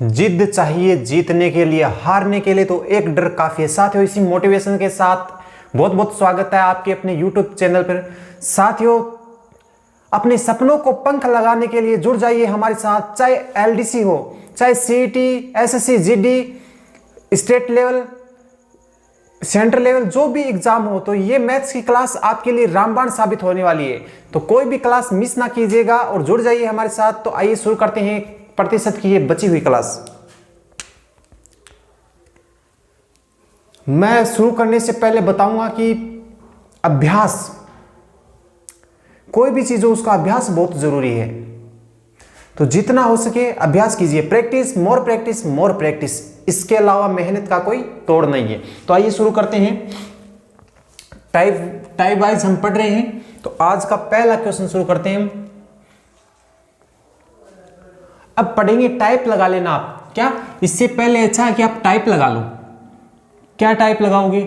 जिद चाहिए जीतने के लिए, हारने के लिए तो एक डर काफी है। साथियों, इसी मोटिवेशन के साथ बहुत बहुत स्वागत है आपके अपने YouTube चैनल पर। साथियों, अपने सपनों को पंख लगाने के लिए जुड़ जाइए हमारे साथ। चाहे LDC हो, चाहे CET, SSC, GD, state level, central level, जो भी एग्जाम हो, तो ये मैथ्स की क्लास आपके लिए रामबाण साबित होने वाली है। तो कोई भी क्लास मिस ना कीजिएगा और जुड़ जाइए हमारे साथ। तो आइए शुरू करते हैं प्रतिशत की ये बची हुई क्लास। मैं शुरू करने से पहले बताऊंगा कि अभ्यास, कोई भी चीज हो उसका अभ्यास बहुत जरूरी है। तो जितना हो सके अभ्यास कीजिए। Practice, more practice, more practice. इसके अलावा मेहनत का कोई तोड़ नहीं है। तो आइए शुरू करते हैं। टाइप वाइज हम पढ़ रहे हैं। तो आज का पहला क्वेश्चन शुरू करते हैं। अब पढ़ेंगे, टाइप लगा लेना आप। क्या इससे पहले अच्छा है कि आप टाइप लगा लो। क्या टाइप लगाओगे?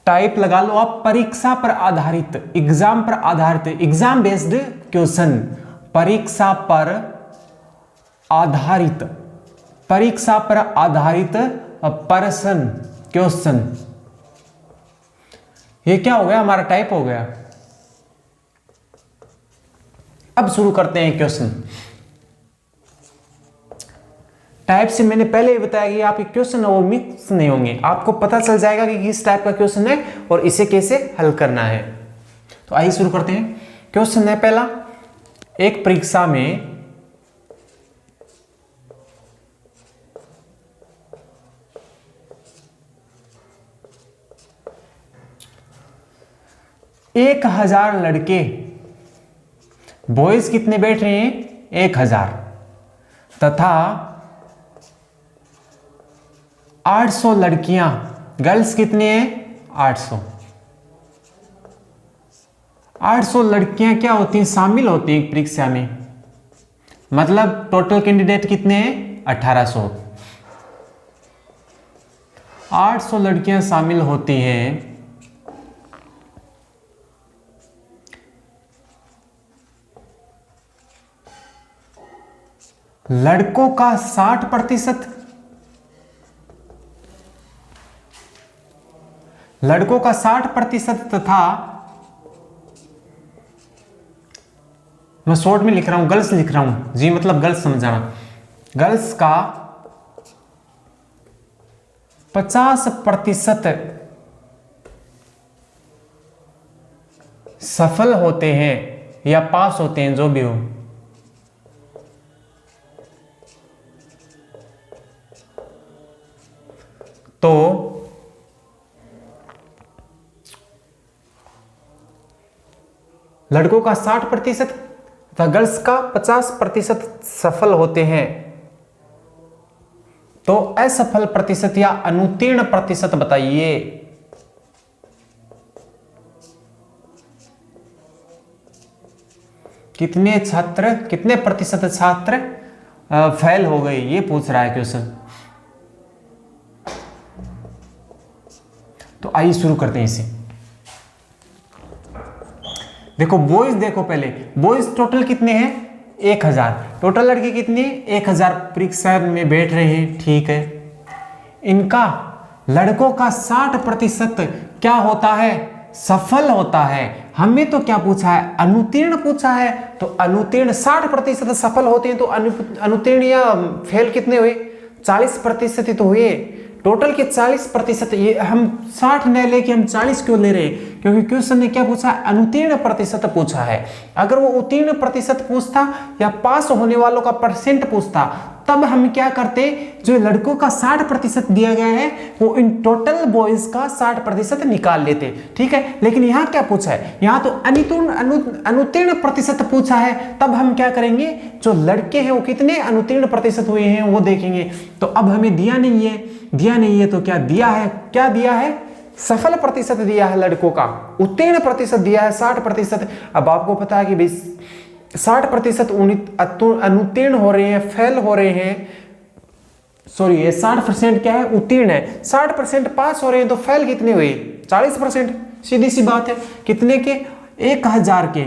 टाइप लगा लो आप परीक्षा पर आधारित, एग्जाम पर आधारित, एग्जाम बेस्ड क्वेश्चन। परीक्षा पर आधारित, परीक्षा पर आधारित प्रश्न, क्वेश्चन। ये क्या हो गया? हमारा टाइप हो गया। अब शुरू करते हैं क्वेश्चन। टाइप से मैंने पहले ही बताया कि आपके क्वेश्चन वो मिक्स नहीं होंगे। आपको पता चल जाएगा कि किस टाइप का क्वेश्चन है और इसे कैसे हल करना है। तो आइए शुरू करते हैं। क्वेश्चन है पहला, एक परीक्षा में एक 1000 लड़के, बॉयज कितने बैठ रहे हैं? 1000, तथा 800 लड़कियां, गर्ल्स कितने हैं? 800। 800 लड़कियां क्या होती हैं? शामिल होती हैं परीक्षा में। मतलब टोटल कैंडिडेट कितने हैं? 1800। 800 लड़कियां शामिल होती हैं। लड़कों का 60%, लड़कों का 60% तथा, मैं शॉर्ट में लिख रहा हूं, गर्ल्स लिख रहा हूं जी, मतलब गर्ल्स समझाना। गर्ल्स का 50% सफल होते हैं या पास होते हैं, जो भी हो। तो लड़कों का 60% तथा गर्ल्स का 50% सफल होते हैं। तो असफल प्रतिशत या अनुत्तीर्ण प्रतिशत बताइए। कितने छात्र, कितने प्रतिशत छात्र फेल हो गए, ये पूछ रहा है क्वेश्चन। तो आइए शुरू करते हैं इसे। देखो बॉयज, देखो पहले बॉयज टोटल कितने हैं? 1000। टोटल लड़के कितने? 1000 परीक्षा में बैठ रहे हैं, ठीक है। इनका लड़कों का 60% क्या होता है? सफल होता है। हमें तो क्या पूछा है? अनुत्तीर्ण पूछा है। तो अनुत्तीर्ण 60% सफल होते हैं, तो अनुत्तीर्ण या फेल कितने हुए? 40% ही तो हुए। टोटल के 40%, ये हम 60 न लेके हम 40 क्यों ले रहे हैं? क्योंकि क्वेश्चन ने क्या पूछा? अनुत्तीर्ण प्रतिशत पूछा है। अगर वो उत्तीर्ण प्रतिशत पूछता या पास होने वालों का परसेंट पूछता, तब हम क्या करते? जो लड़कों का 60% दिया गया है, वो इन टोटल बॉयज का 60% निकाल लेते, ठीक है। लेकिन यहाँ क्या पूछा है? यहाँ तो अनुत्तीर्ण प्रतिशत पूछा है। तब हम क्या करेंगे? जो लड़के हैं वो कितने अनुत्तीर्ण प्रतिशत हुए हैं वो देखेंगे। तो अब हमें दिया नहीं है, दिया नहीं है तो क्या दिया है? क्या दिया है? सफल प्रतिशत दिया है लड़कों का, उत्तीर्ण प्रतिशत दिया है 60%। अब आपको पता है कि भाई 60% अनुत्तीर्ण हो रहे हैं, फेल हो रहे हैं। सॉरी, ये 60% क्या है? उत्तीर्ण है। 60% पास हो रहे हैं, तो फेल कितने हुए? 40%। सीधी सी बात है। कितने के? 1000 के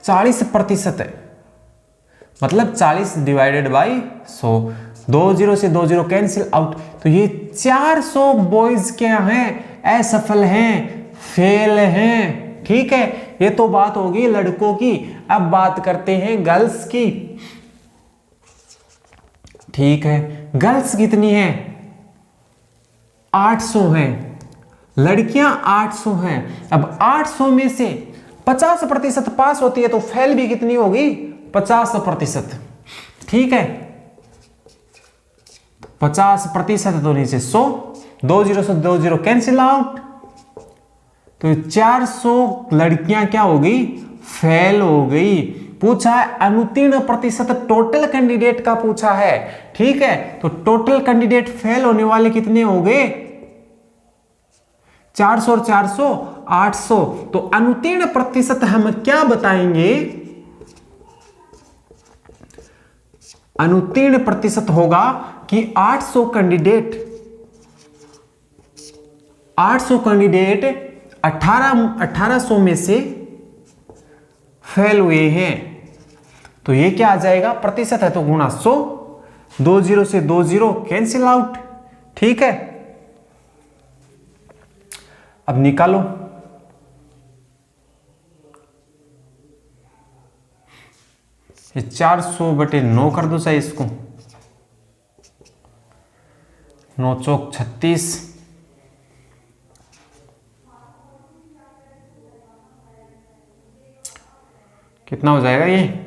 40% है, मतलब 40 डिवाइडेड बाई 100, 20 से 20 कैंसिल आउट। तो ये 400 बॉयज क्या हैं, असफल हैं, फेल हैं। ठीक है, ये तो बात होगी लड़कों की। अब बात करते हैं गर्ल्स की। ठीक है, गर्ल्स कितनी है, 800 हैं, लड़कियां 800 हैं। अब 800 में से 50% पास होती है, तो फेल भी कितनी होगी, 50%। ठीक है, 50% तो नीचे 100, 20 से 20 कैंसिल आउट, तो 400 लड़कियां क्या होगी, फेल हो गई। पूछा है अनुत्तीर्ण प्रतिशत, टोटल कैंडिडेट का पूछा है। ठीक है, तो टोटल कैंडिडेट फेल होने वाले कितने हो गए, 400 और 400 800। तो अनुत्तीर्ण प्रतिशत हम क्या बताएंगे, अनुत्तीर्ण प्रतिशत होगा कि 800 कैंडिडेट 1800 में से फेल हुए हैं। तो ये क्या आ जाएगा, प्रतिशत है तो गुणा 100, 20 से 20 कैंसिल आउट। ठीक है, अब निकालो, ये 400/9 कर दो चाहे इसको, 9 चौक 36, कितना हो जाएगा ये,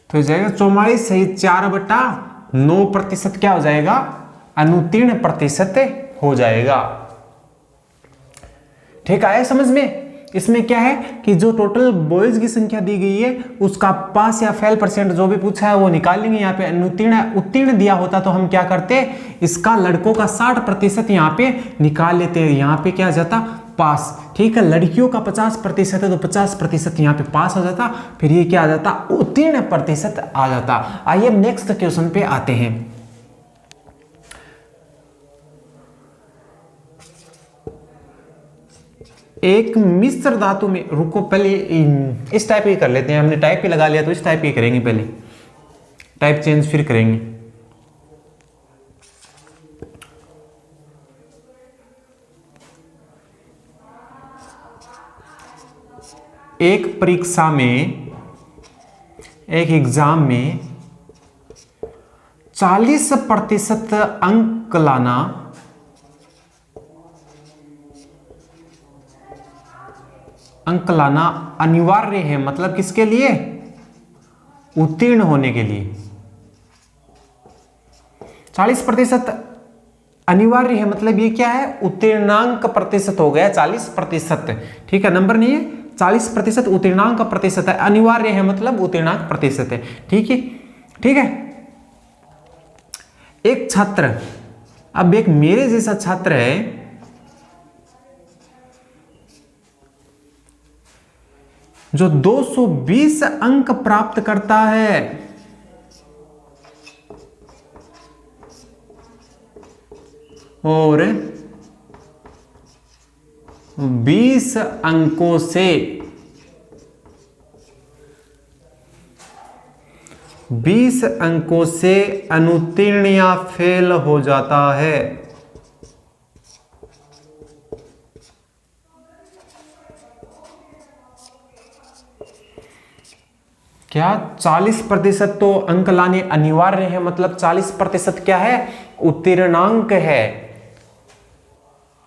तो हो जाएगा 44 सही 4/9% क्या हो जाएगा, अनुत्तीर्ण प्रतिशत हो जाएगा। ठीक है समझ में। इसमें क्या है कि जो टोटल बॉयज की संख्या दी गई है उसका पास या फेल परसेंट जो भी पूछा है वो निकाल लेंगे। यहाँ पे अनुत्तीर्ण उत्तीर्ण दिया होता तो हम क्या करते, इसका लड़कों का 60% यहाँ पे निकाल लेते हैं, यहाँ पे क्या आ जाता, पास। ठीक है, लड़कियों का 50% है तो 50% यहाँ पे पास हो जाता, फिर ये क्या आ जाता, उत्तीर्ण प्रतिशत आ जाता। आइए अब नेक्स्ट क्वेश्चन पे आते हैं। एक मिश्र धातु में, रुको पहले इस टाइप ही कर लेते हैं, हमने टाइप ही लगा लिया तो इस टाइप ही करेंगे, पहले टाइप चेंज फिर करेंगे। एक परीक्षा में, एक एग्जाम में 40% अंक लाना अनिवार्य है, मतलब किसके लिए, उत्तीर्ण होने के लिए। 40% अनिवार्य है मतलब ये क्या है, उत्तीर्णांक प्रतिशत हो गया 40%। ठीक है, नंबर नहीं है, 40% उत्तीर्णांक प्रतिशत है, अनिवार्य है मतलब उत्तीर्णांक प्रतिशत है। ठीक है, ठीक है। एक छात्र, अब एक मेरे जैसा छात्र है जो 220 अंक प्राप्त करता है, और 20 अंकों से 20 अंकों से अनुत्तीर्ण या फेल हो जाता है। क्या 40% तो अंक लाने अनिवार्य है, मतलब 40% क्या है, उत्तीर्णांक है।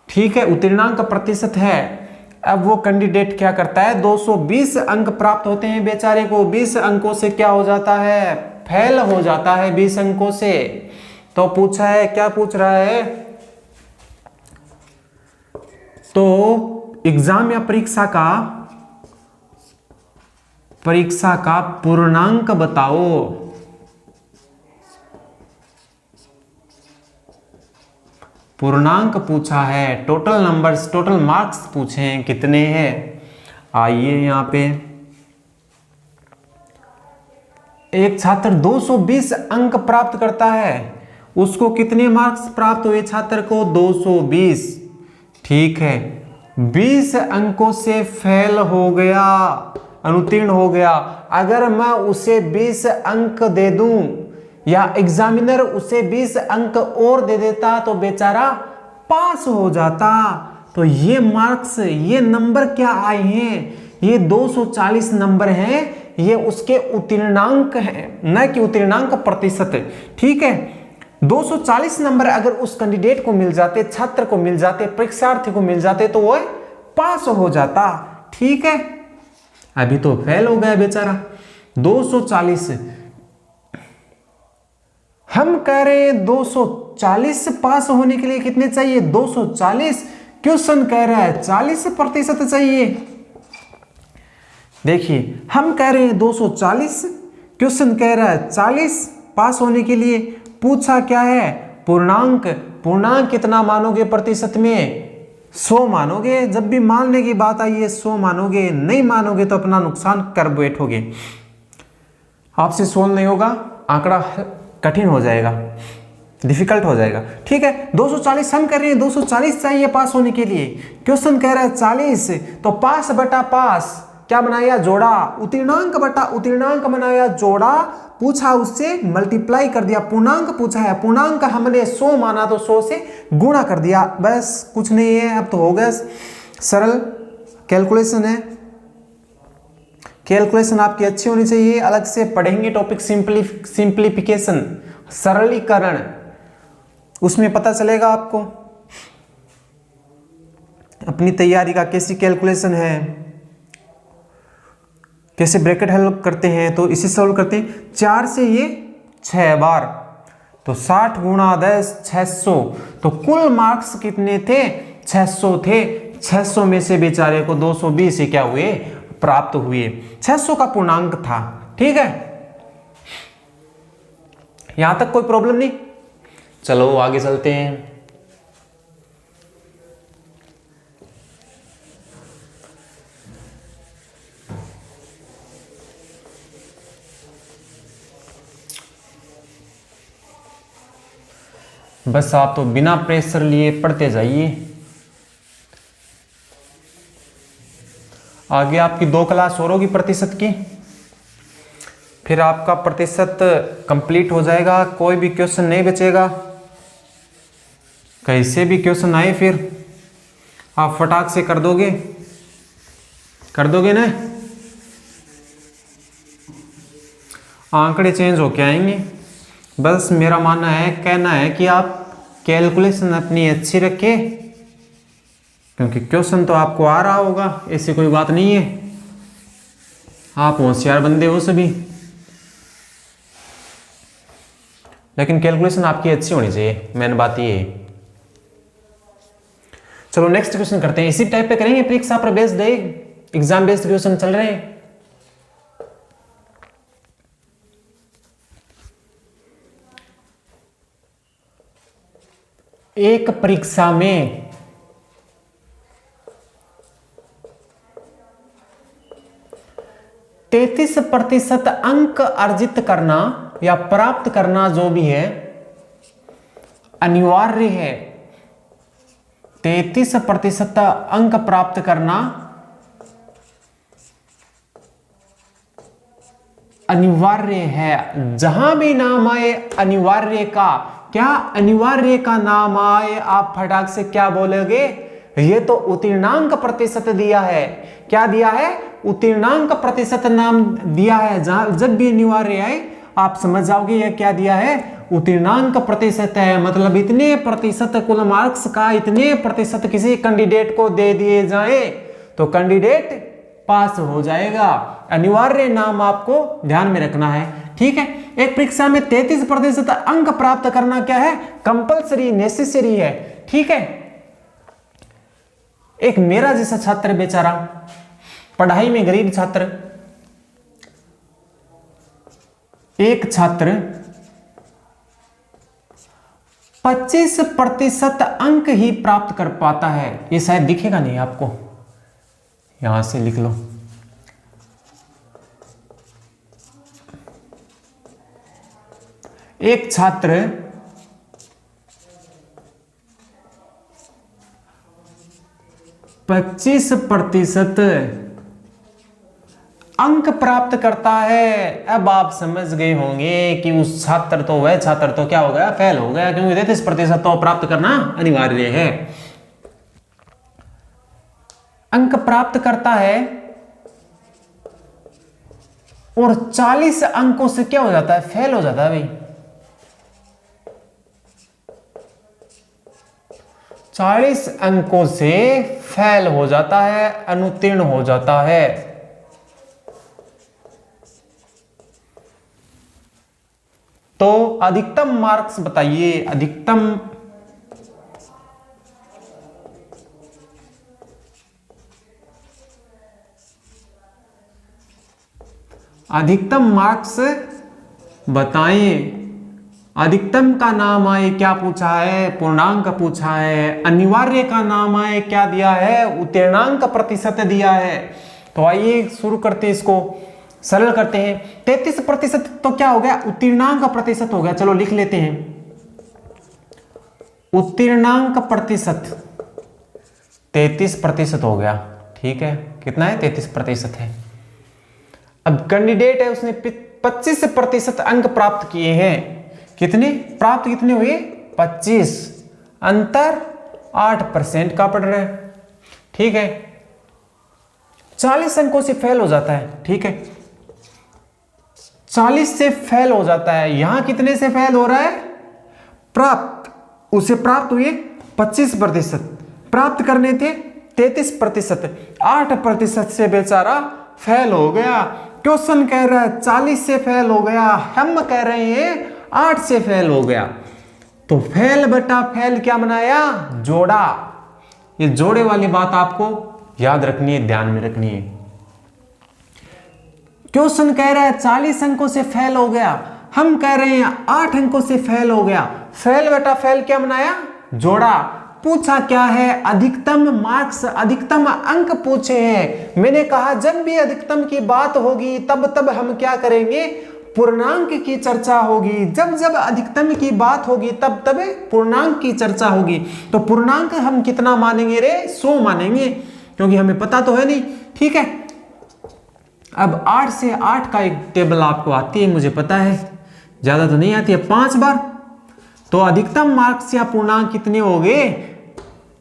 ठीक है, उत्तीर्णांक प्रतिशत है। अब वो कैंडिडेट क्या करता है, 220 अंक प्राप्त होते हैं बेचारे को, 20 अंकों से क्या हो जाता है, फेल हो जाता है 20 अंकों से। तो पूछा है, क्या पूछ रहा है, तो एग्जाम या परीक्षा का पूर्णांक बताओ। पूर्णांक पूछा है, टोटल नंबर्स, टोटल मार्क्स पूछे हैं कितने हैं। आइए यहाँ पे एक छात्र 220 अंक प्राप्त करता है, उसको कितने मार्क्स प्राप्त हुए छात्र को? 220। ठीक है, 20 अंकों से फेल हो गया, अनुत्तीर्ण हो गया। अगर मैं उसे 20 अंक दे दूं या एग्जामिनर उसे 20 अंक और दे देता तो बेचारा पास हो जाता। तो ये मार्क्स, ये नंबर क्या आए हैं? ये 240 नंबर हैं, ये उसके उत्तीर्णांक हैं, न कि उत्तीर्णांक प्रतिशत। ठीक है, 240 नंबर अगर उस कैंडिडेट को मिल जाते, छात्र को मिल जाते, परीक्षार्थी को मिल जाते तो वो पास हो जाता। ठीक है, अभी तो फेल हो गया बेचारा। 240, हम कह रहे हैं 240 पास होने के लिए कितने चाहिए? 240। क्वेश्चन कह रहा है 40% चाहिए। देखिए, हम कह रहे हैं 240, क्वेश्चन कह रहा है 40 पास होने के लिए। पूछा क्या है? पूर्णांक। पूर्णांक कितना मानोगे प्रतिशत में? 100 मानोगे। जब भी मानने की बात आई है 100 मानोगे, नहीं मानोगे तो अपना नुकसान कर बैठोगे। आपसे सोल्व नहीं होगा, आंकड़ा कठिन हो जाएगा, डिफिकल्ट हो जाएगा। ठीक है, 240 हम कर रहे हैं, 240 चाहिए पास होने के लिए। क्वेश्चन कह रहा है 40, तो पास बटा पास क्या बनाया? जोड़ा। उत्तीर्णांक बटा उत्तीर्णांक बनाया जोड़ा। पूछा उससे, मल्टीप्लाई कर दिया। पूर्णांक पूछा है, पूर्णांक हमने 100 माना तो 100 से गुणा कर दिया, बस कुछ नहीं है। अब तो हो गया, सरल कैलकुलेशन है। कैलकुलेशन आपकी अच्छी होनी चाहिए। अलग से पढ़ेंगे टॉपिक सिंप्लीफिकेशन, सरलीकरण, उसमें पता चलेगा आपको अपनी तैयारी का कैसी कैलकुलेशन है, कैसे ब्रैकेट हल करते हैं। तो इसे सॉल्व करते हैं। 4 से ये 6 बार, तो 60 गुणा 10 600। तो कुल मार्क्स कितने थे? 600 थे। 600 में से बेचारे को 220 क्या हुए? प्राप्त हुए। 600 का पूर्णांक था। ठीक है, यहां तक कोई प्रॉब्लम नहीं। चलो आगे चलते हैं। बस आप तो बिना प्रेशर लिए पढ़ते जाइए। आगे आपकी 2 क्लास और होगी प्रतिशत की, फिर आपका प्रतिशत कंप्लीट हो जाएगा। कोई भी क्वेश्चन नहीं बचेगा। कैसे भी क्वेश्चन आए फिर आप फटाक से कर दोगे ना। आंकड़े चेंज होके आएंगे। बस मेरा मानना है, कहना है कि आप कैलकुलेशन अपनी अच्छी रखें, क्योंकि क्वेश्चन तो आपको आ रहा होगा, ऐसी कोई बात नहीं है। आप होशियार बंदे हो सभी, लेकिन कैलकुलेशन आपकी अच्छी होनी चाहिए, मेन बात ये है। चलो नेक्स्ट क्वेश्चन करते हैं। इसी टाइप पे करेंगे, परीक्षा पर बेस्ड है, एग्जाम बेस्ड क्वेश्चन चल रहे हैं। एक परीक्षा में 33% अंक अर्जित करना या प्राप्त करना जो भी है अनिवार्य है। 33% अंक प्राप्त करना अनिवार्य है। जहां भी नाम आए अनिवार्य का, क्या अनिवार्य का नाम आए आप फटाक से क्या बोलोगे? ये तो उत्तीर्णांक प्रतिशत दिया है। क्या दिया है? उत्तीर्णांक प्रतिशत नाम दिया है। जहां जब भी अनिवार्य आए आप समझ जाओगे यह क्या दिया है? उत्तीर्णांक प्रतिशत है। मतलब इतने प्रतिशत कुल मार्क्स का इतने प्रतिशत किसी कैंडिडेट को दे दिए जाए तो कैंडिडेट पास हो जाएगा। अनिवार्य नाम आपको ध्यान में रखना है। ठीक है, एक परीक्षा में 33% अंक प्राप्त करना क्या है? कंपलसरी, नेसेसरी है। ठीक है, एक मेरा जैसा छात्र बेचारा, पढ़ाई में गरीब छात्र, एक छात्र 25% अंक ही प्राप्त कर पाता है। ये शायद दिखेगा नहीं आपको, यहां से लिख लो। एक छात्र 25% अंक प्राप्त करता है। अब आप समझ गए होंगे कि उस छात्र तो वह छात्र तो क्या हो गया, फेल हो गया, क्योंकि 33% तो प्राप्त करना अनिवार्य है। अंक प्राप्त करता है और 40 अंकों से क्या हो जाता है, फेल हो जाता है भाई। 40 अंकों से फेल हो जाता है, अनुत्तीर्ण हो जाता है। तो अधिकतम मार्क्स बताइए, अधिकतम मार्क्स बताएं। अधिकतम का नाम आए क्या पूछा है, पूर्णांक पूछा है। अनिवार्य का नाम आए क्या दिया है, उत्तीर्णांक प्रतिशत दिया है। तो आइए शुरू करते हैं, इसको सरल करते हैं। 33% तो क्या हो गया, उत्तीर्णांक प्रतिशत हो गया। चलो लिख लेते हैं, उत्तीर्णांक प्रतिशत 33% हो गया। ठीक है, कितना है, 33% है। अब कैंडिडेट है, उसने 25% अंक प्राप्त किए हैं। कितने प्राप्त, कितने हुए, 25, अंतर 8% का पड़ रहा है। ठीक है, 40 अंकों से फेल हो जाता है। ठीक है, 40 से फेल हो जाता है। यहां कितने से फेल हो रहा है, प्राप्त, उसे प्राप्त हुए 25%, प्राप्त करने थे 33%, 8% से बेचारा फेल हो गया। क्वेश्चन कह रहा है 40 से फेल हो गया, हम कह रहे हैं 8 से फेल हो गया। तो फेल बटा फेल क्या बनाया, जोड़ा। ये जोड़े वाली बात आपको याद रखनी है, ध्यान में रखनी है। क्वेश्चन कह रहा है 40 अंकों से फेल हो गया, हम कह रहे हैं 8 अंकों से फेल हो गया। फेल बटा फेल क्या बनाया, जोड़ा। पूछा क्या है, अधिकतम मार्क्स, अधिकतम अंक पूछे हैं। मैंने कहा जब भी अधिकतम की बात होगी तब हम क्या करेंगे, पूर्णांक की चर्चा होगी। जब जब अधिकतम की बात होगी तब पूर्णांक की चर्चा होगी। तो पूर्णांक हम कितना मानेंगे रे, 100 मानेंगे, क्योंकि हमें पता तो है नहीं। ठीक है, अब 8 से 8 का एक टेबल आपको आती है, मुझे पता है, ज्यादा तो नहीं आती है, 5 बार। तो अधिकतम मार्क्स या पूर्णांक कितने हो गए,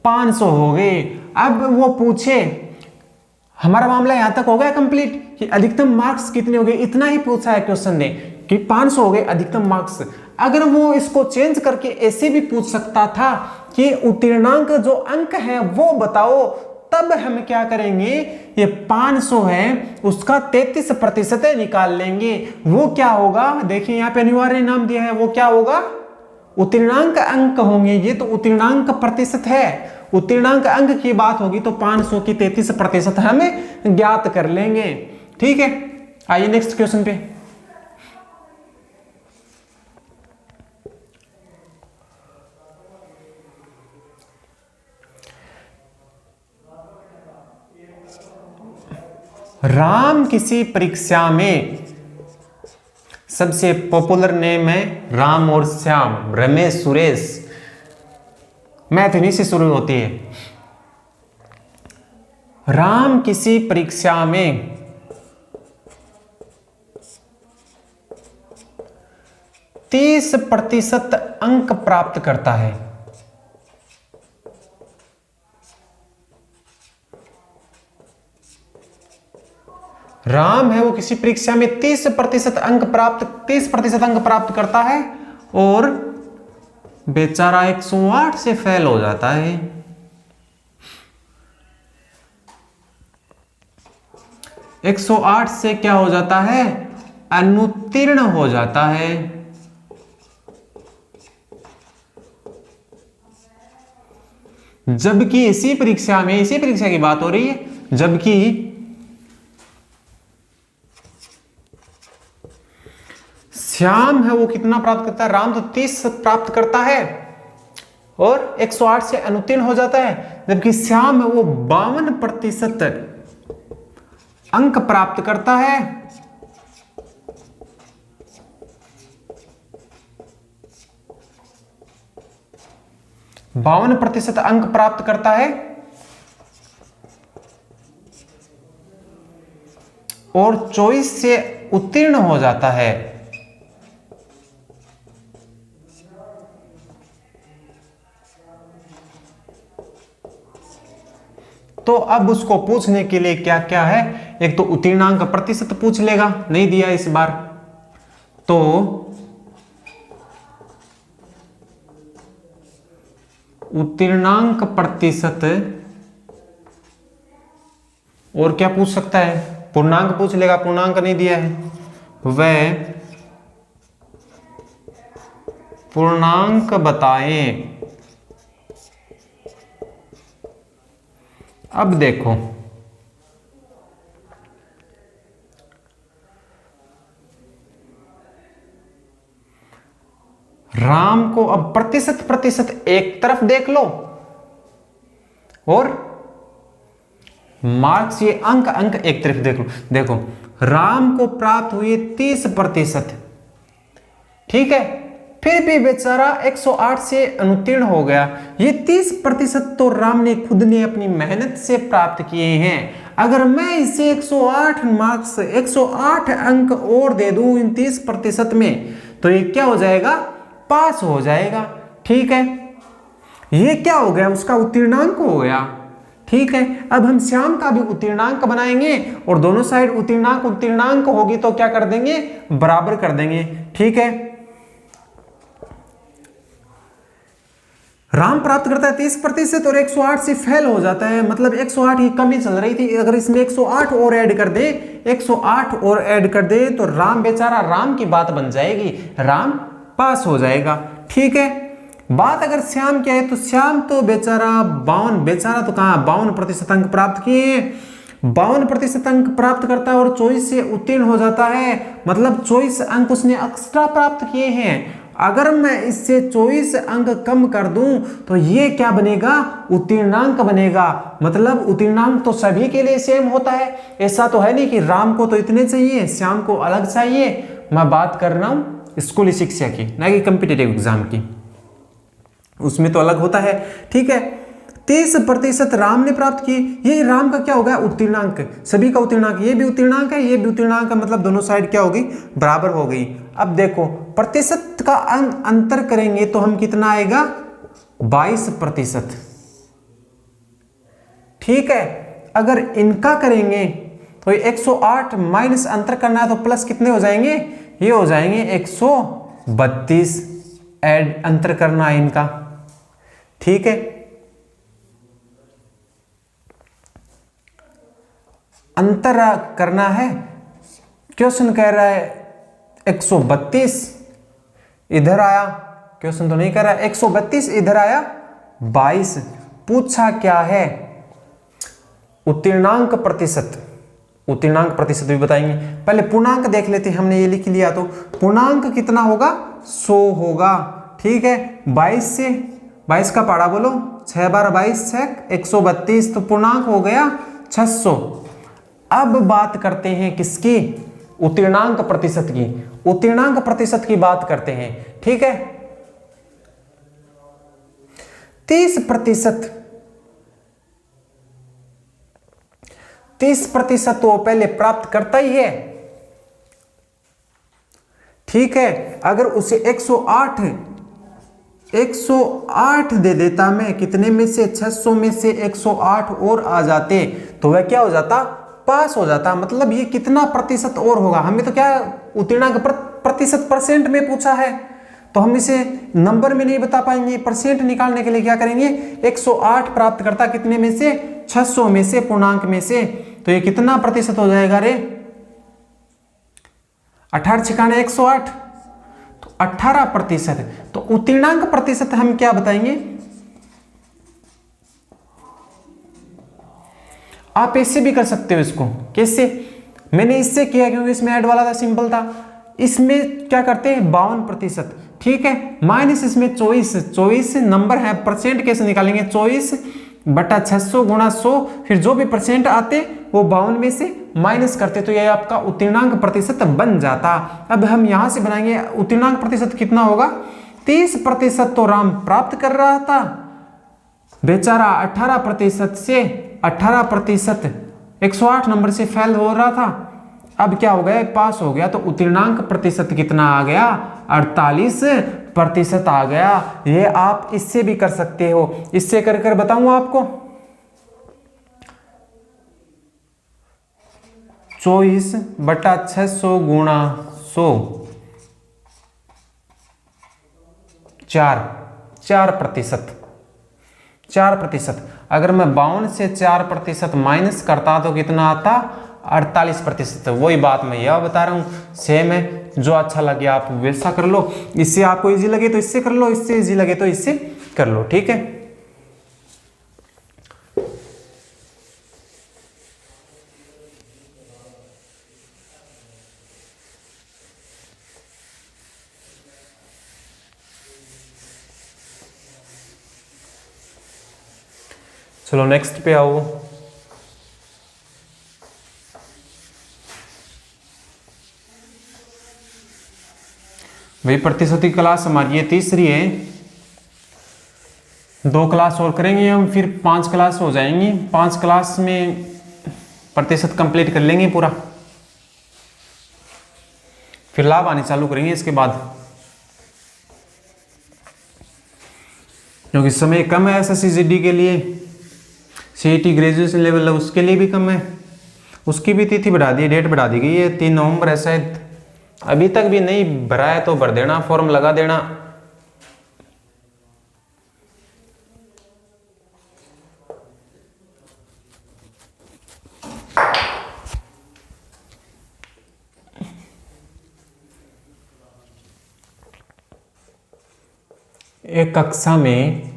500 हो गए। अब वो पूछे, हमारा मामला यहां तक हो गया कंप्लीट कि अधिकतम मार्क्स कितने हो गए, इतना ही पूछा है क्वेश्चन ने कि 500 हो गए अधिकतम मार्क्स। अगर वो इसको चेंज करके ऐसे भी पूछ सकता था कि उत्तीर्णांक जो अंक है वो बताओ, तब हम क्या करेंगे, ये 500 है उसका 33% निकाल लेंगे। वो क्या होगा, देखिए यहाँ पे अनिवार्य नाम दिया है, वो क्या होगा, उत्तीर्णांक अंक होंगे। ये तो उत्तीर्णांक प्रतिशत है, उत्तीर्णांक अंक की बात होगी तो 500 की 33% हम ज्ञात कर लेंगे। ठीक है, आइए नेक्स्ट क्वेश्चन पे। राम किसी परीक्षा में, सबसे पॉपुलर नेम है राम और श्याम, रमेश सुरेश, मैथ इन्हीं से शुरू होती है। राम किसी परीक्षा में 30% अंक प्राप्त करता है। राम है वो किसी परीक्षा में 30% अंक प्राप्त करता है और बेचारा 108 से फेल हो जाता है। 108 से क्या हो जाता है, अनुत्तीर्ण हो जाता है। जबकि इसी परीक्षा की बात हो रही है, जबकि श्याम है वो कितना प्राप्त करता है, राम तो 30 प्राप्त करता है और 108 से अनुत्तीर्ण हो जाता है, जबकि श्याम वो 52% अंक प्राप्त करता है। 52% अंक प्राप्त करता है और 24 से उत्तीर्ण हो जाता है। तो अब उसको पूछने के लिए क्या क्या है, एक तो उत्तीर्णांक प्रतिशत पूछ लेगा, नहीं दिया इस बार, तो उत्तीर्णांक प्रतिशत, और क्या पूछ सकता है, पूर्णांक पूछ लेगा, पूर्णांक नहीं दिया है, वह पूर्णांक बताएं। अब देखो राम को अब प्रतिशत एक तरफ देख लो और मार्क्स ये अंक एक तरफ देख लो। देखो राम को प्राप्त हुए 30%, ठीक है, फिर भी बेचारा 108 से अनुत्तीर्ण हो गया। ये 30% तो राम ने खुद ने अपनी मेहनत से प्राप्त किए हैं। अगर मैं इसे 108 मार्क्स 108 अंक और दे दूं इन 30% में, तो ये क्या हो जाएगा, पास हो जाएगा। ठीक है, ये क्या हो गया, उसका उत्तीर्णांक हो गया। ठीक है, अब हम श्याम का भी उत्तीर्णांक बनाएंगे और दोनों साइड उत्तीर्णांक होगी तो क्या कर देंगे, बराबर कर देंगे। ठीक है, राम प्राप्त करता है 30% और 108 से फेल हो जाता है, मतलब 108 की कमी चल रही थी। अगर इसमें 108 और ऐड कर दे, 108 और ऐड कर दे तो राम बेचारा, राम की बात बन जाएगी, राम पास हो जाएगा। ठीक है, बात अगर श्याम क्या है तो श्याम तो बेचारा 52% अंक प्राप्त किए, 52% अंक प्राप्त करता है और 24 से उत्तीर्ण हो जाता है, मतलब 24 अंक उसने एक्स्ट्रा प्राप्त किए हैं। अगर मैं इससे 24 अंक कम कर दूं तो ये क्या बनेगा, उत्तीर्णांक बनेगा। मतलब उत्तीर्णांक तो सभी के लिए सेम होता है, ऐसा तो है नहीं कि राम को तो इतने चाहिए श्याम को अलग चाहिए। मैं बात कर रहा हूं स्कूली शिक्षा की, ना कि कॉम्पिटिटिव एग्जाम की, उसमें तो अलग होता है। ठीक है, 30% राम ने प्राप्त की, ये राम का क्या होगा, उत्तीर्णांक, सभी का उत्तीर्णांक, ये भी उत्तीर्णांक है, ये भी उत्तीर्णांक है, मतलब दोनों साइड क्या होगी, बराबर हो गई। अब देखो प्रतिशत का अंतर करेंगे तो हम कितना आएगा, 22%। ठीक है, अगर इनका करेंगे तो 108 माइनस अंतर करना है तो प्लस कितने हो जाएंगे, ये हो जाएंगे 132, ऐड अंतर करना है इनका। ठीक है, अंतर करना है, क्वेश्चन कह रहा है 132, इधर आया, क्वेश्चन तो नहीं कह रहा है 132, इधर आया 22, पूछा क्या है, उत्तीर्णांक प्रतिशत। उत्तीर्णांक प्रतिशत भी बताएंगे, पहले पूर्णांक देख लेते हैं, हमने ये लिख लिया तो पूर्णांक कितना होगा, 100 होगा। ठीक है, 22 से 22 का पाड़ा बोलो, 6 बार 22 6 132, तो पूर्णांक हो गया 600। अब बात करते हैं किसकी, उत्तीर्णांक प्रतिशत की, उत्तीर्णांक प्रतिशत की बात करते हैं। ठीक है, 30%, 30% तो पहले प्राप्त करता ही है। ठीक है, अगर उसे 108 दे देता मैं, कितने में से, 600 में से 108 और आ जाते तो वह क्या हो जाता, पास हो जाता। मतलब ये कितना प्रतिशत और होगा, हमें तो क्या उत्तीर्णांक प्रतिशत परसेंट में पूछा है, तो हम इसे नंबर में नहीं बता पाएंगे। परसेंट निकालने के लिए क्या करेंगे, 108 प्राप्त करता कितने में से, 600 में से, पूर्णांक में से, तो ये कितना प्रतिशत हो जाएगा रे, 18 छिकाने 108, तो 18%। तो उत्तीर्णांक प्रतिशत हम क्या बताएंगे, आप ऐसे भी कर सकते हो इसको। कैसे, मैंने इससे किया क्योंकि इसमें ऐड वाला था, सिंपल था। इसमें क्या करते हैं 52%। ठीक है, माइनस इसमें 24 नंबर है, परसेंट कैसे निकालेंगे, 24/600 गुणा 100, फिर जो भी परसेंट आते वो 52 में से माइनस करते तो ये आपका उत्तीर्णांक प्रतिशत बन जाता। अब हम यहां से बनाएंगे उत्तीर्णांक प्रतिशत कितना होगा, 30% तो राम प्राप्त कर रहा था बेचारा, 18% से 18% 108 नंबर से फेल हो रहा था, अब क्या हो गया, पास हो गया। तो उत्तीर्णांक प्रतिशत कितना आ गया, 48% आ गया। ये आप इससे भी कर सकते हो, इससे कर कर बताऊं आपको, 24/600 गुणा 100, 4%। अगर मैं 52 से 4% माइनस करता तो कितना आता, 48%। वही बात मैं यह बता रहा हूं, सेम है, जो अच्छा लगे आप वैसा कर लो, इससे आपको इजी लगे तो इससे कर लो, इससे इजी लगे तो इससे कर लो, ठीक है। चलो नेक्स्ट पे आओ। भाई प्रतिशत की क्लास हमारी ये तीसरी है, 2 क्लास और करेंगे हम, फिर 5 क्लास हो जाएंगी, 5 क्लास में प्रतिशत कंप्लीट कर लेंगे पूरा, फिर लाभ आने चालू करेंगे इसके बाद, क्योंकि समय कम है SSCGD के लिए, CET ग्रेजुएशन लेवल है उसके लिए भी कम है, उसकी भी तिथि बढ़ा दी, डेट बढ़ा दी गई है, 3 नवंबर है शायद, अभी तक भी नहीं भरा है तो भर देना, फॉर्म लगा देना। एक कक्षा में,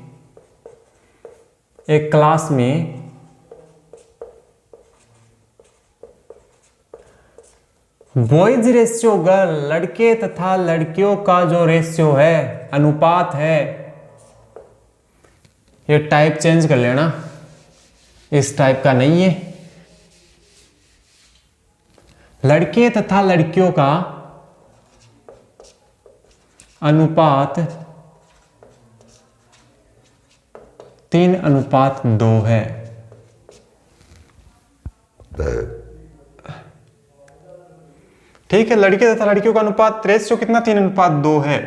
एक क्लास में बॉयज रेशियो गर्ल, लड़के तथा लड़कियों का जो रेशियो है, अनुपात है, ये टाइप चेंज कर लेना, इस टाइप का नहीं है, लड़के तथा लड़कियों का अनुपात 3:2 है। ठीक है, लड़के तथा लड़कियों का अनुपात रेशियो कितना, 3:2 है।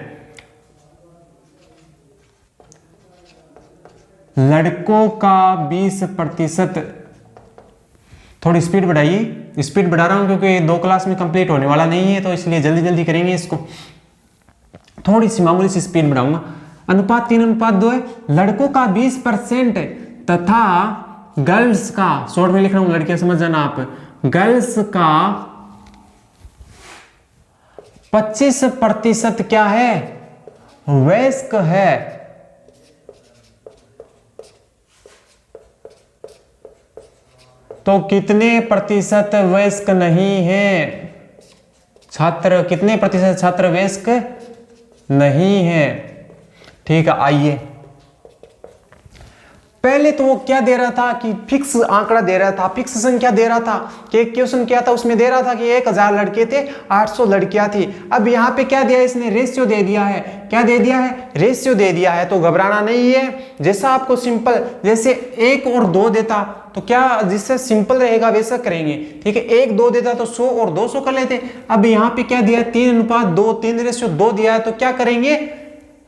लड़कों का 20%, थोड़ी स्पीड बढ़ाइए, स्पीड बढ़ा रहा हूं क्योंकि 2 क्लास में कंप्लीट होने वाला नहीं है, तो इसलिए जल्दी जल्दी करेंगे इसको, थोड़ी सी मामूली सी स्पीड बढ़ाऊंगा। अनुपात 3:2 है, लड़कों का 20% तथा गर्ल्स का, शॉर्ट में लिख रहा हूं, लड़कियां समझ जाना आप, गर्ल्स का 25% क्या है, वयस्क है। तो कितने प्रतिशत वयस्क नहीं है छात्र, कितने प्रतिशत छात्र वयस्क नहीं है। ठीक है, आइए, पहले तो वो क्या दे रहा था कि फिक्स आंकड़ा दे रहा था, फिक्स संख्या दे रहा था कि एक क्वेश्चन क्या था, उसमें दे रहा था कि 1000 लड़के थे, 800 लड़कियां थी। अब यहाँ पे क्या दिया है इसने, रेशियो दे दिया है, क्या दे दिया है, रेशियो दे दिया है। तो घबराना नहीं है, जैसा आपको सिंपल, जैसे 1 और 2 देता तो क्या, जिससे सिंपल रहेगा वैसा करेंगे। ठीक है, 1 2 देता तो 100 और 200 कर लेते। अब यहाँ पे क्या दिया, 3:2, 3:2 दिया है, तो क्या करेंगे,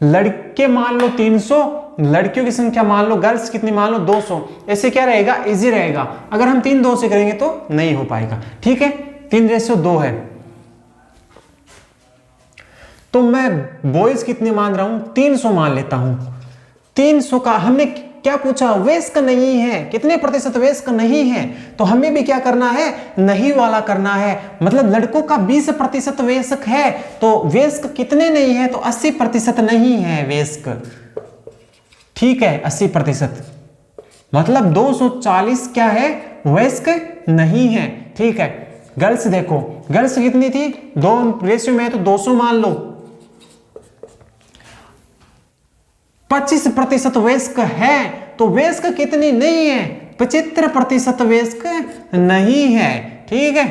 लड़के मान लो 300, लड़कियों की संख्या मान लो, गर्ल्स कितनी मान लो 200, ऐसे क्या रहेगा, इजी रहेगा। अगर हम 3:2 से करेंगे तो नहीं हो पाएगा। ठीक है, 3:2 है, तो मैं बॉयज कितने मान रहा हूं, 300 मान लेता हूं। 300 का हमने क्या पूछा, वयस्क नहीं है, कितने प्रतिशत वयस्क नहीं है, तो हमें भी क्या करना है, नहीं वाला करना है। मतलब लड़कों का 20% वयस्क है, तो वयस्क कितने नहीं है, तो 80% नहीं है वयस्क। ठीक है, 80%, मतलब 240 क्या है, वयस्क नहीं है। ठीक है, गर्ल्स देखो, गर्ल्स कितनी थी, 2 रेशियो में है तो 200 मान लो, 25% वयस्क है, तो वयस्क कितनी नहीं है? 75% वयस्क नहीं है। ठीक है,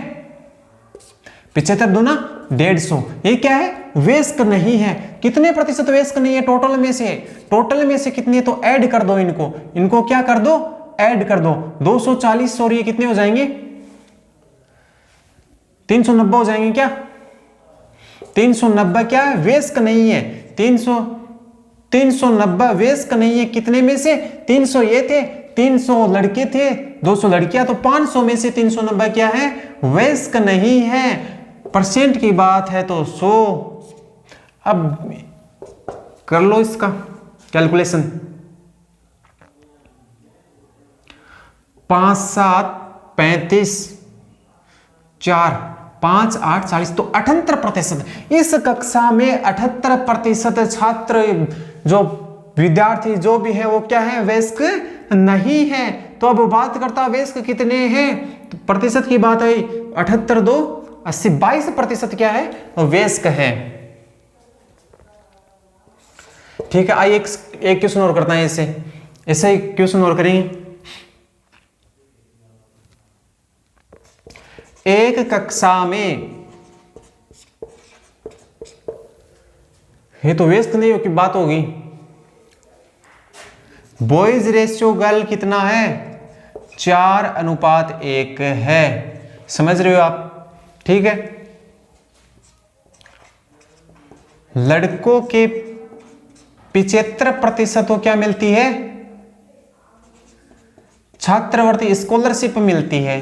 75 दूना 150, ये क्या है? वयस्क नहीं है। कितने प्रतिशत वयस्क नहीं है टोटल में से? टोटल में से कितने? तो ऐड कर दो इनको क्या कर दो? ऐड कर दो। 240 और ये कितने हो जाएंगे? 390 हो जाएंगे क्या? 390 क्या है? वयस्क नहीं है। 390 वयस्क नहीं है। कितने में से? 300 ये थे, 300 लड़के थे, 200 लड़कियां, तो 500 में से 390 क्या है? वयस्क नहीं है। परसेंट की बात है तो 100। अब कर लो इसका कैलकुलेशन। 5 7 35 4 5 8 40, तो 78%। इस कक्षा में 78% छात्र जो विद्यार्थी जो भी है वो क्या है? वयस्क नहीं है। तो अब बात करता वयस्क कितने हैं? तो प्रतिशत की बात आई, 78 2 80, 22% क्या है? वयस्क है। ठीक है, आइए एक क्वेश्चन और करता है ऐसे ही क्वेश्चन और करेंगे। एक कक्षा में, ये तो वयस्क नहीं हो की बात होगी, बॉयज रेशियो गर्ल कितना है? 4:1 है। समझ रहे हो आप? ठीक है, लड़कों के 75% को क्या मिलती है? छात्रवृत्ति स्कॉलरशिप मिलती है।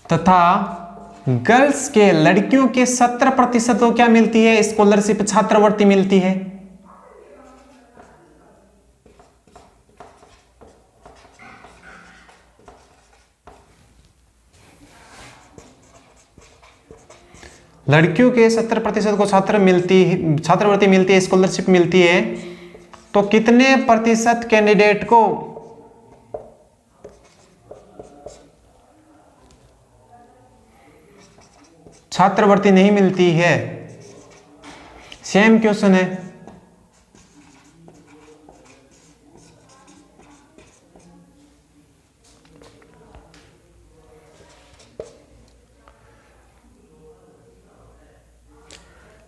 तथा गर्ल्स के, लड़कियों के 70% को क्या मिलती है? स्कॉलरशिप, छात्रवृत्ति मिलती है। लड़कियों के 70% को छात्रवृत्ति मिलती है, स्कॉलरशिप मिलती है। तो कितने प्रतिशत कैंडिडेट को छात्रवृत्ति नहीं मिलती है? सेम क्वेश्चन है।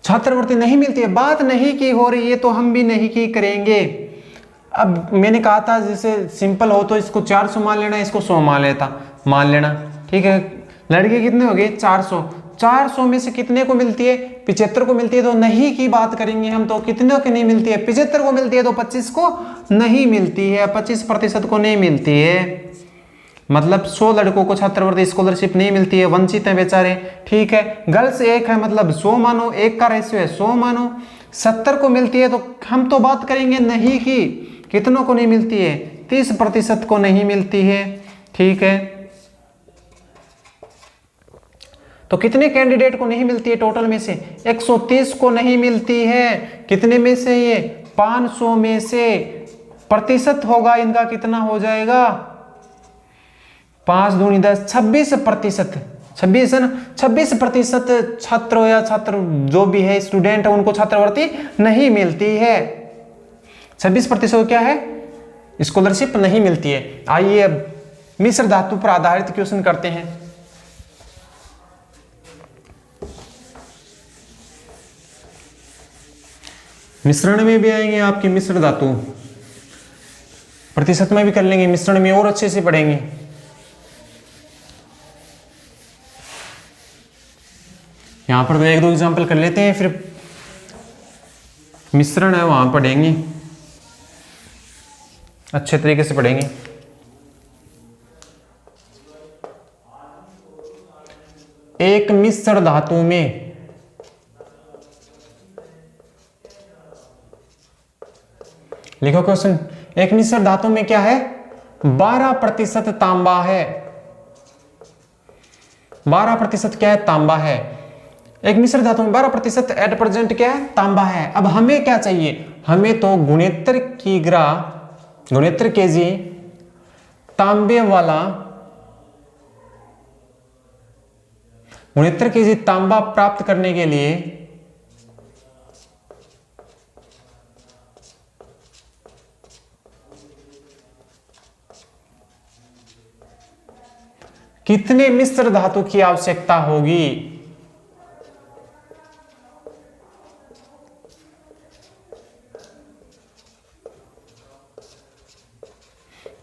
छात्रवृत्ति नहीं मिलती है, बात नहीं की हो रही है तो हम भी नहीं की करेंगे। अब मैंने कहा था जैसे सिंपल हो तो इसको 400 मान लेना, इसको 100 मान लेना। ठीक है, लड़के कितने हो गए? 400। 400 में से कितने को मिलती है? 75 को मिलती है, तो नहीं की बात करेंगे हम। तो कितने को नहीं मिलती है? 75 को मिलती है, तो 25 को नहीं मिलती है, 25% को नहीं मिलती है। मतलब 100 लड़कों को छात्रवृत्ति स्कॉलरशिप नहीं मिलती है, वंचित हैं बेचारे। ठीक है, गर्ल्स 1 है, मतलब 100 मानो, 1 का रेशियो है 100 मानो। 70 को मिलती है, तो हम तो बात करेंगे नहीं की। कितनों को नहीं मिलती है? 30% को नहीं मिलती है। ठीक है, तो कितने कैंडिडेट को नहीं मिलती है टोटल में से? 130 को नहीं मिलती है। कितने में से? ये 500 में से। प्रतिशत होगा इनका कितना हो जाएगा? 5 दूनी 10, 26%। 26 है ना? 26% छात्र या छात्र जो भी है स्टूडेंट है उनको छात्रवृत्ति नहीं मिलती है। 26% क्या है? स्कॉलरशिप नहीं मिलती है। आइए अब मिश्र धातु पर आधारित क्वेश्चन करते हैं। मिश्रण में भी आएंगे आपकी मिश्र धातु, प्रतिशत में भी कर लेंगे, मिश्रण में और अच्छे से पढ़ेंगे। यहां पर 1-2 एग्जाम्पल कर लेते हैं, फिर मिश्रण है वहां पढ़ेंगे, अच्छे तरीके से पढ़ेंगे। एक मिश्र धातु में लिखो क्वेश्चन। एक मिश्र धातु में क्या है? 12% तांबा है। 12% क्या है? तांबा है। एक मिश्र धातु में 12% एट प्रेजेंट क्या है? तांबा है। अब हमें क्या चाहिए? हमें तो गुणोत्तर केजी 69 केजी तांबा प्राप्त करने के लिए कितने मिश्र धातु की आवश्यकता होगी?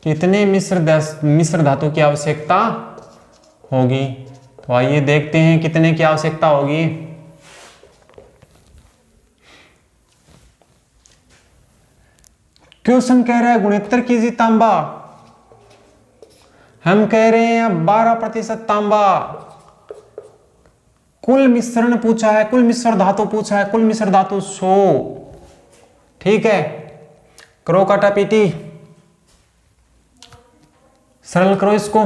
कितने मिश्र धातु की आवश्यकता होगी? तो आइए देखते हैं कितने की आवश्यकता होगी। क्वेश्चन कह रहा है 69 केजी तांबा, हम कह रहे हैं 12% तांबा। कुल मिश्रण पूछा है, कुल मिश्र धातु पूछा है, कुल मिश्र धातु 100। ठीक है, करो काटा पीटी, सरल करो इसको।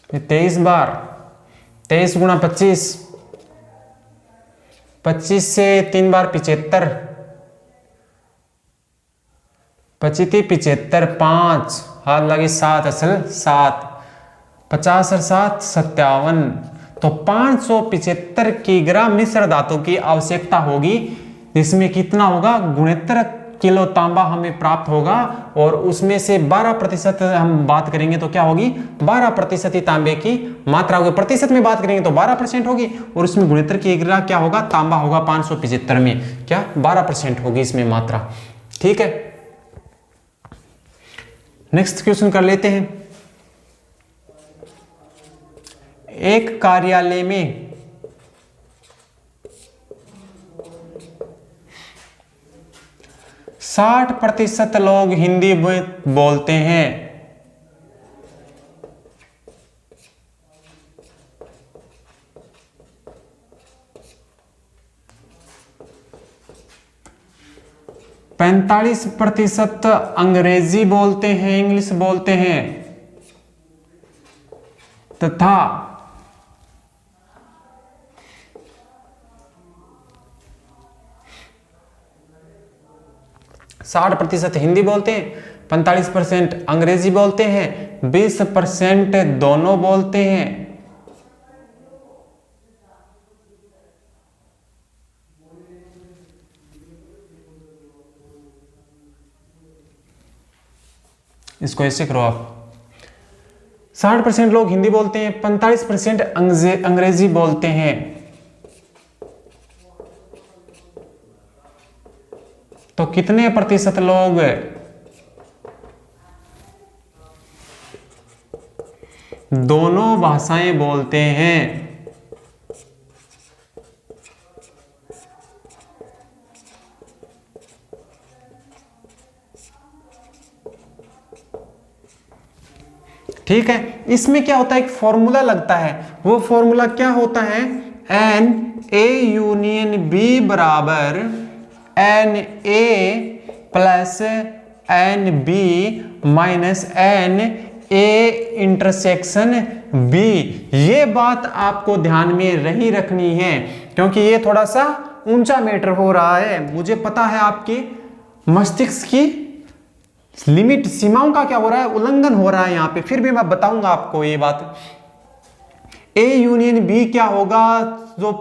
ये 23 बार, 23 गुणा 25, 25 से 3 बार 75, 25 75, 5 हाथ लगे 7 असल 7, 50 और 7 57। तो 575 किग्रा मिश्र धातु की आवश्यकता होगी, जिसमें कितना होगा 69 किलो तांबा हमें प्राप्त होगा। और उसमें से 12% हम बात करेंगे तो क्या होगी, 12% ही तांबे की मात्रा होगी। प्रतिशत में बात करेंगे तो 12% होगी, और उसमें 69 किग्रा क्या होगा, तांबा होगा 575 में क्या 12% होगी इसमें मात्रा। ठीक है, नेक्स्ट क्वेश्चन कर लेते हैं। एक कार्यालय में 60% लोग हिंदी बोलते हैं। पैंतालीस % अंग्रेजी बोलते हैं, इंग्लिश बोलते हैं, तथा 60% हिंदी बोलते हैं, 45% अंग्रेजी बोलते हैं, 20% दोनों बोलते हैं। इसको ऐसे करो आप, 60% लोग हिंदी बोलते हैं, 45% अंग्रेजी बोलते हैं। तो कितने प्रतिशत लोग दोनों भाषाएं बोलते हैं? ठीक है, इसमें क्या होता है, एक फॉर्मूला लगता है। वो फॉर्मूला क्या होता है, एन ए यूनियन बी बराबर N A plus N B minus N A intersection B. ये बात आपको ध्यान में रही रखनी है, क्योंकि ये थोड़ा सा ऊंचा मैटर हो रहा है। मुझे पता है आपके मस्तिष्क की लिमिट, सीमाओं का क्या हो रहा है, उल्लंघन हो रहा है यहाँ पे, फिर भी मैं बताऊंगा आपको ये बात। ए यूनियन बी क्या होगा, जो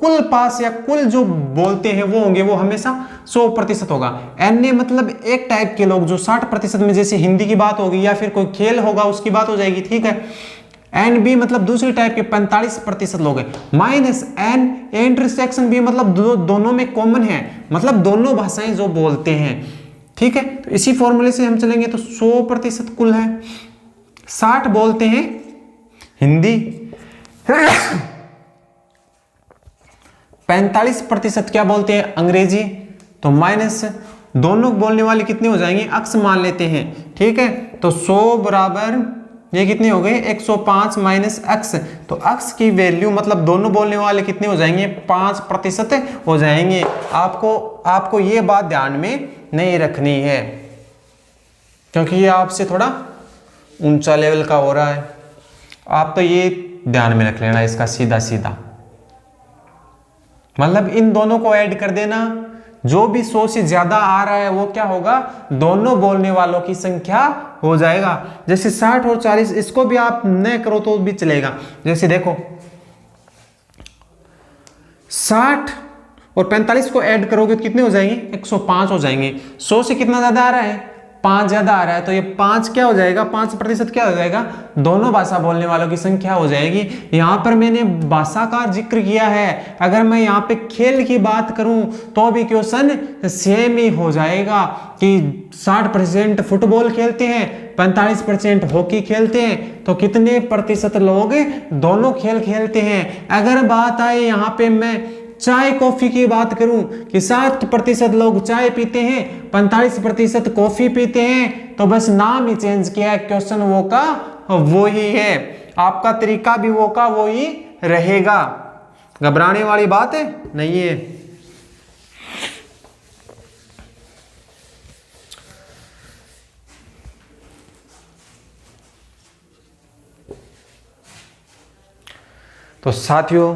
कुल पास या कुल जो बोलते हैं वो होंगे, वो हमेशा 100% होगा। एन ए मतलब एक टाइप के लोग जो 60% में, जैसे हिंदी की बात होगी या फिर कोई खेल होगा उसकी बात हो जाएगी। ठीक है, एन बी मतलब दूसरी टाइप के 45% लोग हैं, माइनस एन इंटरसेक्शन बी मतलब दोनों में कॉमन है, मतलब दोनों भाषाएं जो बोलते हैं। ठीक है, तो इसी फॉर्मूले से हम चलेंगे तो 100% कुल है, 60 बोलते हैं हिंदी, 45% क्या बोलते हैं अंग्रेजी, तो माइनस दोनों बोलने वाले कितने हो जाएंगे, अक्स मान लेते हैं। ठीक है, तो 100 बराबर ये कितने हो गए 105 माइनस अक्स, तो अक्स की वैल्यू मतलब दोनों बोलने वाले कितने हो जाएंगे 5% हो जाएंगे। आपको ये बात ध्यान में नहीं रखनी है, क्योंकि ये आपसे थोड़ा ऊंचा लेवल का हो रहा है। आप तो ये ध्यान में रख लेना इसका सीधा सीधा। मतलब इन दोनों को ऐड कर देना, जो भी 100 से ज्यादा आ रहा है वो क्या होगा, दोनों बोलने वालों की संख्या हो जाएगा। जैसे 60 और 40, इसको भी आप न करो तो भी चलेगा। जैसे देखो 60 और 45 को ऐड करोगे तो कितने हो जाएंगे, 105 हो जाएंगे। 100 से कितना ज्यादा आ रहा है, 5 ज्यादा आ रहा है, तो ये 5 क्या हो जाएगा, 5% क्या हो जाएगा, दोनों भाषा बोलने वालों की संख्या हो जाएगी। यहाँ पर मैंने भाषा का जिक्र किया है। अगर मैं यहाँ पे खेल की बात करूं तो भी क्वेश्चन सेम ही हो जाएगा कि 60% फुटबॉल खेलते हैं, 45% हॉकी खेलते हैं, तो कितने प्रतिशत लोग दोनों खेल खेलते हैं। अगर बात आए यहाँ पे मैं चाय कॉफी की बात करूं कि 60% लोग चाय पीते हैं, 45% कॉफी पीते हैं, तो बस नाम ही चेंज किया है, क्वेश्चन वो का वो ही है, आपका तरीका भी वो का वो ही रहेगा। घबराने वाली बात है नहीं है। तो साथियों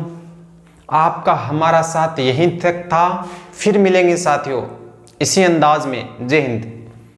आपका हमारा साथ यहीं तक था, फिर मिलेंगे साथियों इसी अंदाज में। जय हिंद।